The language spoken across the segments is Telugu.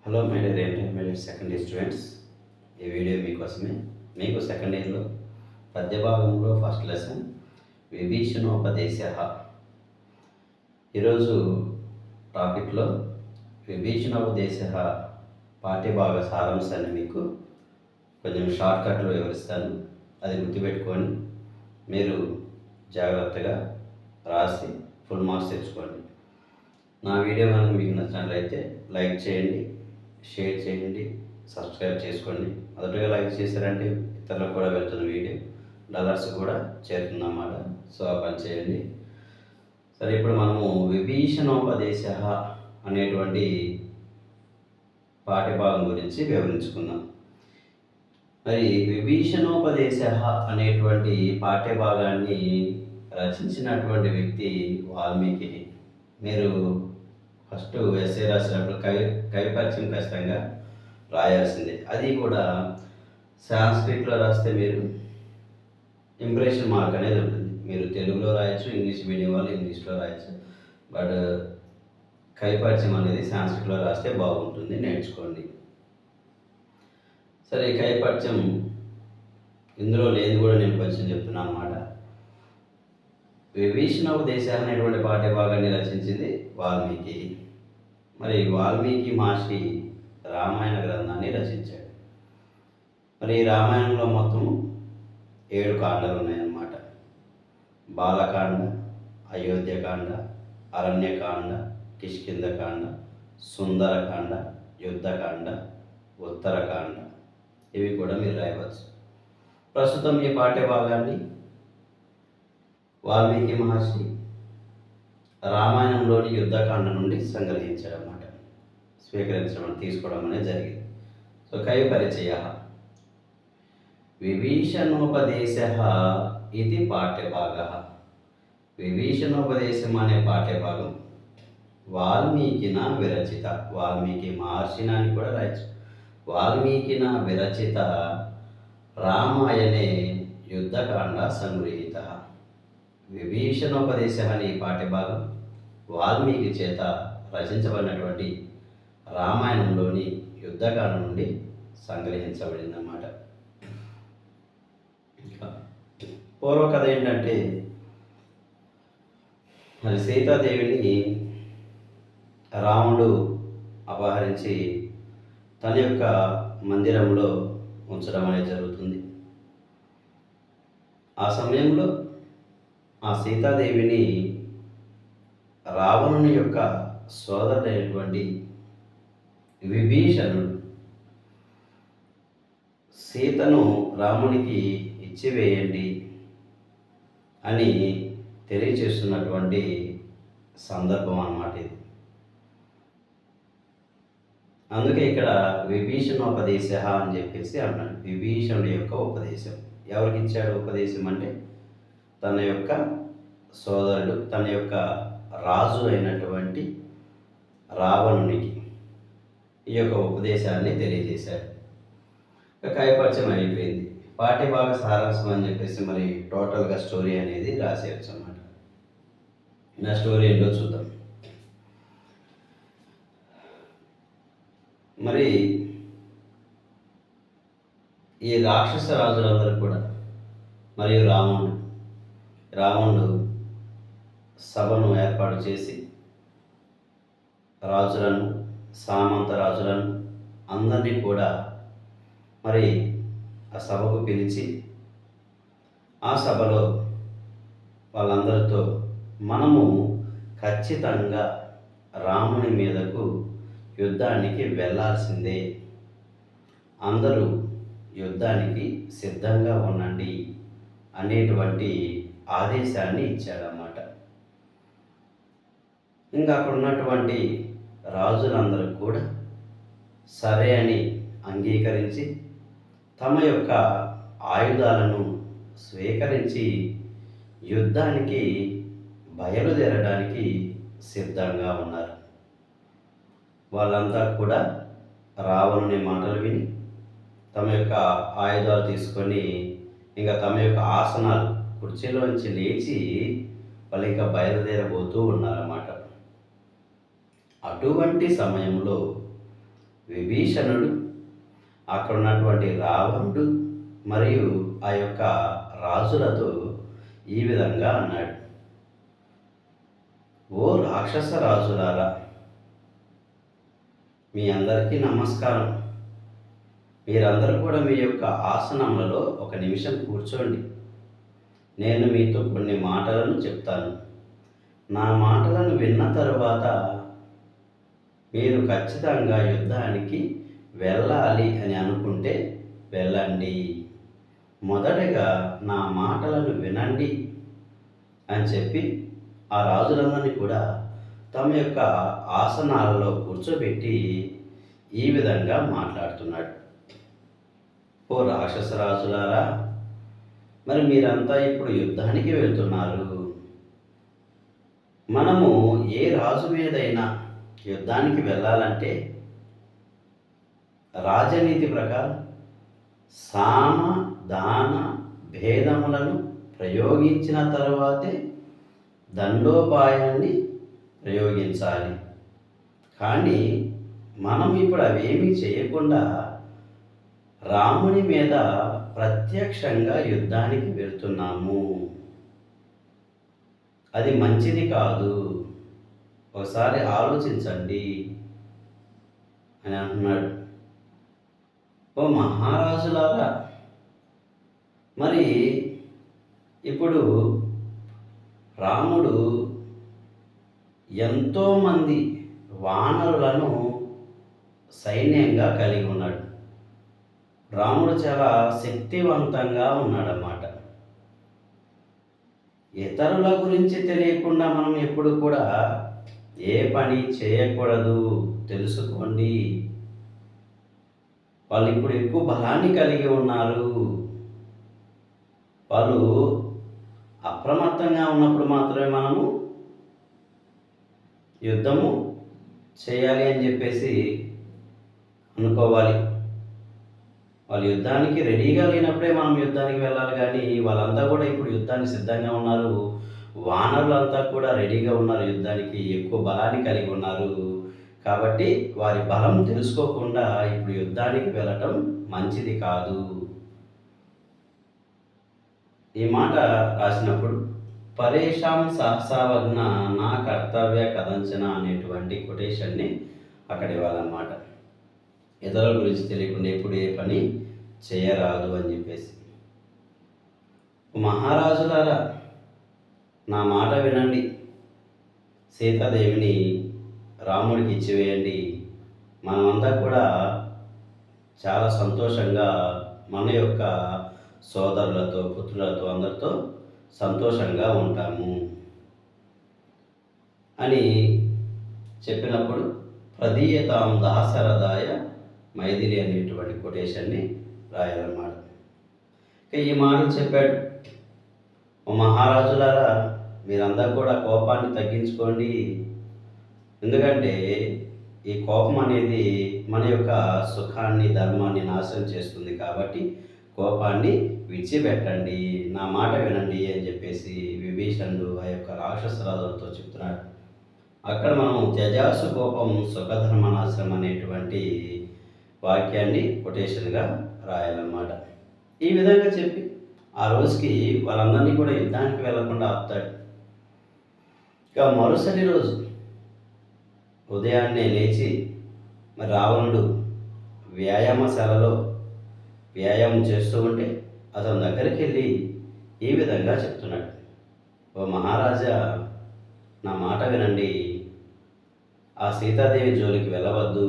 Hello my dear intermediate second year students. ఈ వీడియో మీకోసమే. మీకు సెకండ్ ఇయర్లో పద్య భాగంలో ఫస్ట్ లెసన్ విభీషణోపదేశ. ఈరోజు టాపిక్లో విభీషణోపదేశ పాఠ్యభాగ సారాంశాన్ని మీకు కొంచెం షార్ట్కట్లో వివరిస్తాను. అది గుర్తుపెట్టుకొని మీరు జాగ్రత్తగా రాసి ఫుల్ మార్క్స్ తెచ్చుకోండి. నా వీడియో కనుక మీకు నచ్చినట్లయితే లైక్ చేయండి, షేర్ చేయండి, సబ్స్క్రైబ్ చేసుకోండి. మొదటగా లైక్ చేశారంటే ఇతరులకు కూడా వెళ్తున్న వీడియో డాలర్స్ కూడా చేరుతుందన్నమాట. సో ఆ పని చేయండి. సరే, ఇప్పుడు మనము విభీషణోపదేశ అనేటువంటి పాఠ్యభాగం గురించి వివరించుకుందాం. మరి విభీషణోపదేశ అనేటువంటి పాఠ్యభాగాన్ని రచించినటువంటి వ్యక్తి వాల్మీకి. మీరు ఫస్ట్ ఎస్ఏ రాసినప్పుడు కవి పరిచయం ఖచ్చితంగా రాయాల్సిందే. అది కూడా సాంస్క్రిట్లో రాస్తే మీరు ఇంప్రెషన్ మార్క్ అనేది ఉంటుంది. మీరు తెలుగులో రాయొచ్చు, ఇంగ్లీష్ మీడియం వాళ్ళు ఇంగ్లీష్లో రాయొచ్చు. బట్ కవి పరిచయం అనేది సాంస్క్రిట్లో రాస్తే బాగుంటుంది, నేర్చుకోండి. సరే, కవి పరిచయం ఇందులో లేదు కూడా నేను కొంచెం చెప్తున్నాను అన్నమాట. విభీషణోపదేశ అనేటువంటి పాఠ్యభాగాన్ని రచించింది వాల్మీకి. మరి వాల్మీకి మహర్షి రామాయణ గ్రంథాన్ని రచించాడు. మరి ఈ రామాయణంలో మొత్తం 7 కాండలు ఉన్నాయన్నమాట. బాలకాండ, అయోధ్యకాండ, అరణ్యకాండ, కిష్కింధకాండ, సుందరకాండ, యుద్ధకాండ, ఉత్తరకాండ. ఇవి కూడా మీరు రాయవచ్చు. ప్రస్తుతం ఈ పాఠ్యభాగాన్ని వాల్మీకి మహర్షి రామాయణంలోని యుద్ధకాండ నుండి సంగ్రహించడం అన్నమాట, స్వీకరించడం, తీసుకోవడం అనేది జరిగింది. సో కవి పరిచయ. విభీషణోపదేశ ఇది పాఠ్యభాగ. విభీషణోపదేశం అనే పాఠ్యభాగం వాల్మీకిన విరచిత. వాల్మీకి మహర్షిన అని కూడా రాయచ్చు. వాల్మీకిన విరచిత రామాయణే యుద్ధకాండ సంగృహీత. విభీషణోపదేశ అనే పాఠ్యభాగం వాల్మీకి చేత రచించబడినటువంటి రామాయణంలోని యుద్ధకాండ నుండి సంగ్రహించబడిందన్నమాట. పూర్వకథ ఏంటంటే, మరి సీతాదేవిని రాముడు అపహరించి తన యొక్క మందిరంలో ఉంచడం అనేది జరుగుతుంది. ఆ సమయంలో ఆ సీతాదేవిని రావణుని యొక్క సోదరుడైనటువంటి విభీషణుడు సీతను రామునికి ఇచ్చివేయండి అని తెలియచేస్తున్నటువంటి సందర్భం అన్నమాట ఇది. అందుకే ఇక్కడ విభీషణోపదేశ అని చెప్పేసి అన్నాడు. విభీషణుడి యొక్క ఉపదేశం ఎవరికి ఇచ్చాడు? ఉపదేశం అంటే తన యొక్క సోదరుడు, తన యొక్క రాజు అయినటువంటి రావణునికి ఈ యొక్క ఉపదేశాన్ని తెలియజేశాడు. కవిపరిచయం అయిపోయింది. పాఠ్యభాగ సారాంశం అని చెప్పేసి మరి టోటల్గా స్టోరీ అనేది రాసేయచ్చు అన్నమాట. నా స్టోరీ ఏంటో చూద్దాం. మరి ఈ రాక్షస రాజులందరూ కూడా మరియు రావణుడు సభను ఏర్పాటు చేసి రాజులను, సామంత రాజులను అందరినీ కూడా మరి ఆ సభకు పిలిచి ఆ సభలో వాళ్ళందరితో మనము ఖచ్చితంగా రాముని మీదకు యుద్ధానికి వెళ్ళాల్సిందే, అందరూ యుద్ధానికి సిద్ధంగా ఉండండి అనేటువంటి ఆదేశాన్ని ఇచ్చాడన్నమాట. ఇంకా అక్కడ ఉన్నటువంటి రాజులందరూ కూడా సరే అని అంగీకరించి తమ యొక్క ఆయుధాలను స్వీకరించి యుద్ధానికి బయలుదేరడానికి సిద్ధంగా ఉన్నారు. వాళ్ళంతా కూడా రావణుని మాటలు విని తమ యొక్క ఆయుధాలు తీసుకొని ఇంకా తమ యొక్క ఆసనాలు, కుర్చీలోంచి లేచి వాళ్ళు ఇంకా బయలుదేరబోతూ ఉన్నారన్నమాట. అటువంటి సమయంలో రావణుడు ఏం చేశాడంటే, మరి సీతాదేవిని విడిచిపెట్టి తన యొక్క రాజ్యానికి వెళ్ళిపోదామని చెప్పేసి అనుకున్నాడు. ఎందుకంటే రాముడు రావణుని యొక్క సోదరుడు, తన యొక్క రాజు అయినటువంటి రావణుని యొక్క ఆయుధాలను విభీషణుడు, అక్కడ ఉన్నటువంటి రావణుడు మరియు ఆ యొక్క రాజులతో ఈ విధంగా అన్నాడు: ఓ రాక్షస రాజులారా, మీ అందరికీ నమస్కారం. మీరందరూ కూడా మీ యొక్క ఆసనములలో ఒక నిమిషం కూర్చోండి. నేను మీతో కొన్ని మాటలను చెప్తాను. నా మాటలను విన్న తరువాత మీరు ఖచ్చితంగా యుద్ధానికి వెళ్ళాలి అని అనుకుంటే వెళ్ళండి. మొదటగా నా మాటలను వినండి అని చెప్పి ఆ రాజులందరినీ కూడా తమ యొక్క ఆసనాలలో కూర్చోబెట్టి ఈ విధంగా మాట్లాడుతున్నాడు: ఓ రాక్షస రాజులారా, మరి మీరంతా ఇప్పుడు యుద్ధానికి వెళ్తున్నారు. మనము ఏ రాజు మీదైనా యుద్ధానికి వెళ్ళాలంటే రాజనీతి ప్రకారం సామ దాన భేదములను ప్రయోగించిన తర్వాతే దండోపాయాన్ని ప్రయోగించాలి. కానీ మనం ఇప్పుడు అవేమీ చేయకుండా రాముని మీద ప్రత్యక్షంగా యుద్ధానికి వెళ్తున్నాము. అది మంచిది కాదు, ఒకసారి ఆలోచించండి అని అంటున్నాడు. ఓ మహారాజులారా, మరి ఇప్పుడు రాముడు ఎంతోమంది వానరులను సైన్యంగా కలిగి ఉన్నాడు. రాముడు చాలా శక్తివంతంగా ఉన్నాడన్నమాట. ఇతరుల గురించి తెలియకుండా మనం ఎప్పుడు కూడా ఏ పని చేయకూడదు, తెలుసుకోండి. వాళ్ళు ఇప్పుడు ఎక్కువ బలాన్ని కలిగి ఉన్నారు. వాళ్ళు అప్రమత్తంగా ఉన్నప్పుడు మాత్రమే మనము యుద్ధము చేయాలి అని చెప్పేసి అనుకోవాలి. వాళ్ళు యుద్ధానికి రెడీగా లేనప్పుడే మనం యుద్ధానికి వెళ్ళాలి. కానీ వాళ్ళంతా కూడా ఇప్పుడు యుద్ధానికి సిద్ధంగా ఉన్నారు. వానరులంతా కూడా రెడీగా ఉన్నారు, యుద్ధానికి ఎక్కువ బలాన్ని కలిగి ఉన్నారు. కాబట్టి వారి బలం తెలుసుకోకుండా ఇప్పుడు యుద్ధానికి వెళ్ళటం మంచిది కాదు. ఈ మాట రాసినప్పుడు పరేషాం సహసావజ్ఞ నా కర్తవ్య కథంచన అనేటువంటి కొటేషన్ని అక్కడ ఇవ్వాలన్నమాట. ఇతరుల గురించి తెలియకుండా ఎప్పుడు ఏ పని చేయరాదు అని చెప్పేసి. మహారాజులారా, నా మాట వినండి. సీతాదేవిని రాముడికి ఇచ్చివేయండి. మనమంతా కూడా చాలా సంతోషంగా మన యొక్క సోదరులతో, పుత్రులతో, అందరితో సంతోషంగా ఉంటాము అని చెప్పినప్పుడు ప్రదీయతాం దాశరథాయ మైథిలి అనేటువంటి కొటేషన్ని రాయాలన్నమాట. ఈ మాటలు చెప్పాడు: ఓ మహారాజులారా, మీరందరూ కూడా కోపాన్ని తగ్గించుకోండి. ఎందుకంటే ఈ కోపం అనేది మన యొక్క సుఖాన్ని, ధర్మాన్ని నాశనం చేస్తుంది. కాబట్టి కోపాన్ని విడిచిపెట్టండి, నా మాట వినండి అని చెప్పేసి విభీషణుడు ఆ యొక్క రాక్షస రాజులతో చెప్తున్నాడు. అక్కడ మనం త్యజాసు కోపం సుఖధర్మ నాశనం అనేటువంటి వాక్యాన్ని కొటేషన్గా రాయాలన్నమాట. ఈ విధంగా చెప్పి ఆ రోజుకి వాళ్ళందరినీ కూడా యుద్ధానికి వెళ్లకుండా ఆపుతాడు. ఇక మరుసటి రోజు ఉదయాన్నే లేచి మరి రావణుడు వ్యాయామశాలలో వ్యాయామం చేస్తూ ఉంటే అతని దగ్గరికి వెళ్ళి ఈ విధంగా చెప్తున్నాడు: ఓ మహారాజా, నా మాట వినండి. ఆ సీతాదేవి జోలికి వెళ్ళవద్దు.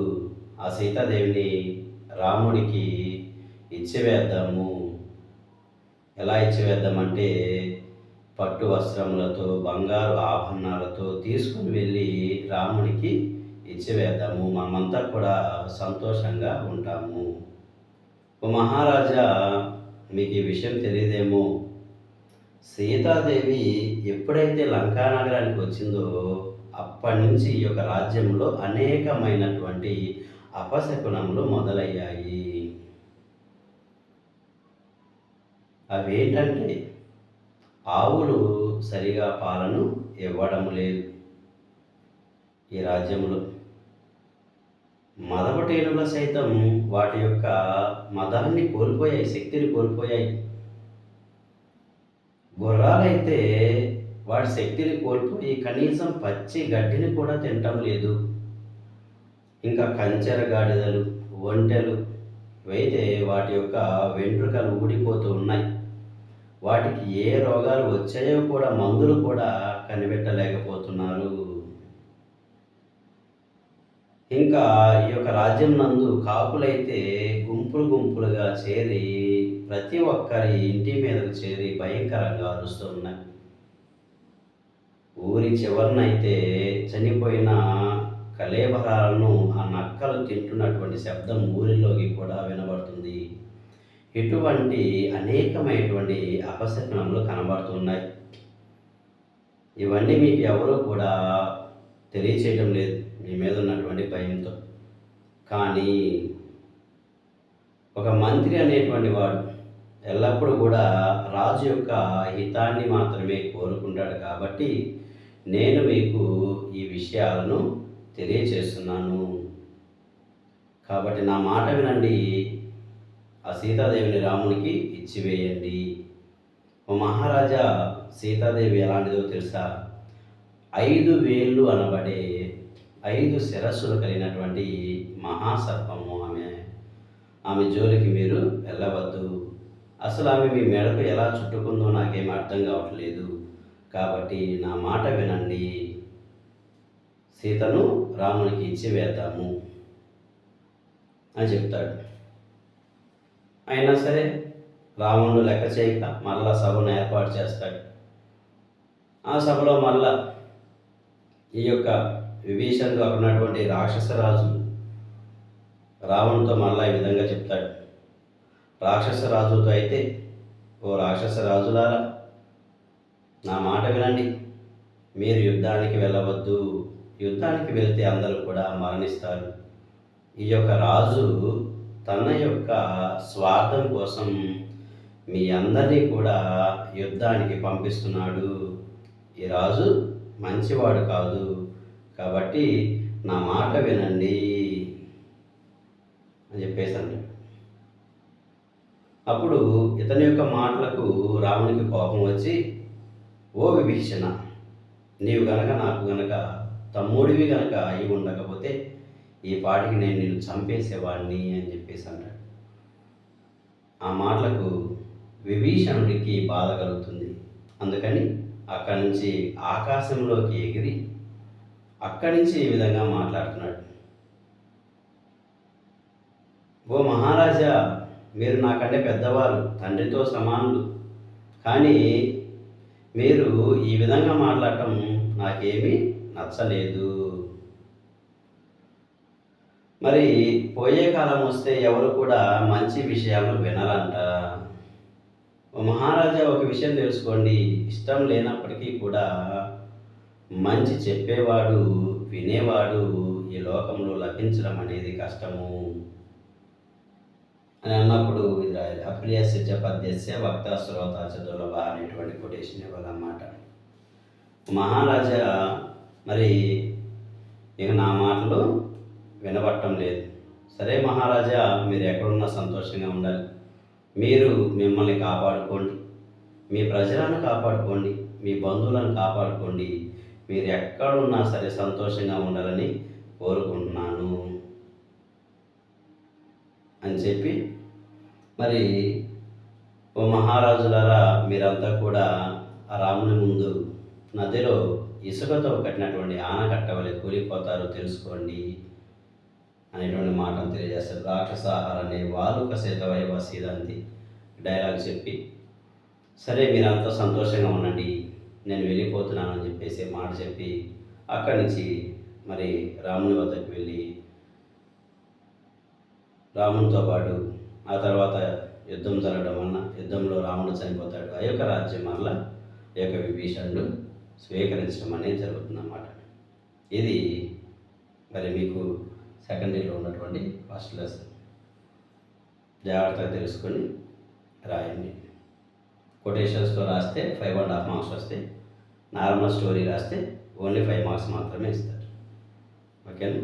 ఆ సీతాదేవిని రాముడికి ఇచ్చివేద్దాము. ఎలా ఇచ్చివేద్దామంటే పట్టు వస్త్రములతో, బంగారు ఆభరణాలతో తీసుకుని వెళ్ళి రాముడికి ఇచ్చివేద్దాము. మనమంతా కూడా సంతోషంగా ఉంటాము. ఓ మహారాజా, మీకు ఈ విషయం తెలియదేమో, సీతాదేవి ఎప్పుడైతే లంకా నగరానికి వచ్చిందో అప్పటి నుంచి ఈ యొక్క రాజ్యంలో అనేకమైనటువంటి అపశకునములు మొదలయ్యాయి. అవేంటంటే ఆవులు సరిగా పాలను ఇవ్వడం లేదు ఈ రాజ్యంలో. మదపటేనుగులు సైతం వాటి యొక్క మదాన్ని కోల్పోయాయి, శక్తిని కోల్పోయాయి. గుర్రాలైతే వాటి శక్తిని కోల్పోయి కనీసం పచ్చి గడ్డిని కూడా తినటం లేదు. ఇంకా కంచెర గాడిదలు, ఒంటెలు ఇవైతే వాటి యొక్క వెంట్రుకలు ఊడిపోతూ ఉన్నాయి. వాటికి ఏ రోగాలు వచ్చాయో కూడా మందులు కూడా కనిపెట్టలేకపోతున్నారు. ఇంకా ఈ యొక్క రాజ్యం నందు కాకులైతే గుంపులు గుంపులుగా చేరి ప్రతి ఒక్కరి ఇంటి మీదకు చేరి భయంకరంగా అరుస్తూ ఉన్నాయి. ఊరి చివరనైతే చనిపోయిన కళేబరాలను ఆ నక్కలు తింటున్నటువంటి శబ్దం ఊరిలోకి కూడా వినబడుతుంది. ఇటువంటి అనేకమైనటువంటి అపశకునములు కనబడుతున్నాయి. ఇవన్నీ మీకు ఎవరూ కూడా తెలియచేయడం లేదు మీ మీద ఉన్నటువంటి భయంతో. కానీ ఒక మంత్రి అనేటువంటి వాడు ఎల్లప్పుడూ కూడా రాజు యొక్క హితాన్ని మాత్రమే కోరుకుంటాడు. కాబట్టి నేను మీకు ఈ విషయాలను తెలియచేస్తున్నాను. కాబట్టి నా మాట వినండి, ఆ సీతాదేవిని రామునికి ఇచ్చివేయండి. ఓ మహారాజా, సీతాదేవి ఎలాంటిదో తెలుసా? 5 వేళ్ళు అనబడే 5 శిరస్సులు కలిగినటువంటి మహాసర్పము ఆమె. ఆమె జోలికి మీరు వెళ్ళవద్దు. అసలు ఆమె మీ మెడకు ఎలా చుట్టుకుందో నాకేం అర్థం కావట్లేదు. కాబట్టి నా మాట వినండి, సీతను రామునికి ఇచ్చివేద్దాము అని చెప్తాడు. అయినా సరే రావణుడు లెక్క చేయక మళ్ళా సభను ఏర్పాటు చేస్తాడు. ఆ సభలో మళ్ళా ఈ యొక్క విభీషణుడు అక్కడ ఉన్నటువంటి రాక్షసరాజు రావణుతో మళ్ళా ఈ విధంగా చెప్తాడు. రాక్షసరాజుతో అయితే, ఓ రాక్షసరాజులారా, నా మాట వినండి, మీరు యుద్ధానికి వెళ్ళవద్దు. యుద్ధానికి వెళ్తే అందరూ కూడా మరణిస్తారు. ఈ యొక్క రాజు తన యొక్క స్వార్థం కోసం మీ అందరినీ కూడా యుద్ధానికి పంపిస్తున్నాడు. ఈ రాజు మంచివాడు కాదు. కాబట్టి నా మాట వినండి అని చెప్పేసి అంటాడు. అప్పుడు ఇతని యొక్క మాటలకు రామునికి కోపం వచ్చి, ఓ విభీషణ, నీవు గనక నాకు గనక తమ్ముడివి గనక అయి ఉండకపోతే ఈ పాటికి నేను నిన్ను చంపేసేవాడిని అని చెప్పేసి అంటాడు. ఆ మాటలకు విభీషణుడికి బాధ కలుగుతుంది. అందుకని అక్కడి నుంచి ఆకాశంలోకి ఎగిరి అక్కడి నుంచి ఈ విధంగా మాట్లాడుతున్నాడు. ఓ మహారాజా, మీరు నాకంటే పెద్దవారు, తండ్రితో సమానులు. కానీ మీరు ఈ విధంగా మాట్లాడటం నాకేమీ నచ్చలేదు. మరి పోయే కాలం వస్తే ఎవరు కూడా మంచి విషయాలను వినరంట. మహారాజా, ఒక విషయం తెలుసుకోండి, ఇష్టం లేనప్పటికీ కూడా మంచి చెప్పేవాడు, వినేవాడు ఈ లోకంలో లభించడం అనేది కష్టము అని అన్నప్పుడు ఇది రాయాలి. అప్రియస్య పద్యస్య వక్త శ్రోత చదువులభ అనేటువంటి కొటేషన్ ఇవ్వాలన్నమాట. మహారాజా, మరి ఇక నా మాటలు వినబట్టం లేదు. సరే మహారాజా, మీరు ఎక్కడున్నా సంతోషంగా ఉండాలి. మీరు మిమ్మల్ని కాపాడుకోండి, మీ ప్రజలను కాపాడుకోండి, మీ బంధువులను కాపాడుకోండి. మీరు ఎక్కడున్నా సరే సంతోషంగా ఉండాలని కోరుకుంటున్నాను అని చెప్పి, మరి ఓ మహారాజులారా, మీరంతా కూడా ఆ రాముని ముందు నదిలో ఇసుకతో కట్టినటువంటి ఆనకట్ట వలె కూలిపోతారు తెలుసుకోండి అనేటువంటి మాటను తెలియజేస్తారు. రాక్షసాహారాన్ని వాలుక సేతవైవ సీదంతి డైలాగ్ చెప్పి, సరే మీరంతా సంతోషంగా ఉండండి, నేను వెళ్ళిపోతున్నాను అని చెప్పేసి మాట చెప్పి అక్కడి నుంచి మరి రాముని వద్దకు వెళ్ళి రామునితో పాటు ఆ తర్వాత యుద్ధం జరగడం వలన యుద్ధంలో రాముడు చనిపోతాడు. ఆ యొక్క రాజ్యం వల్ల ఈ యొక్క విభీషణుడు స్వీకరించడం అనేది జరుగుతుందన్నమాట. ఇది మరి మీకు సెకండరీలో ఉన్నటువంటి ఫస్ట్ లెసన్. జాగ్రత్తగా తెలుసుకొని రాయండి. కొటేషన్స్తో రాస్తే 5.5 మార్క్స్ వస్తాయి. నార్మల్ స్టోరీ రాస్తే ఓన్లీ 5 మార్క్స్ మాత్రమే ఇస్తారు. ఓకేనా?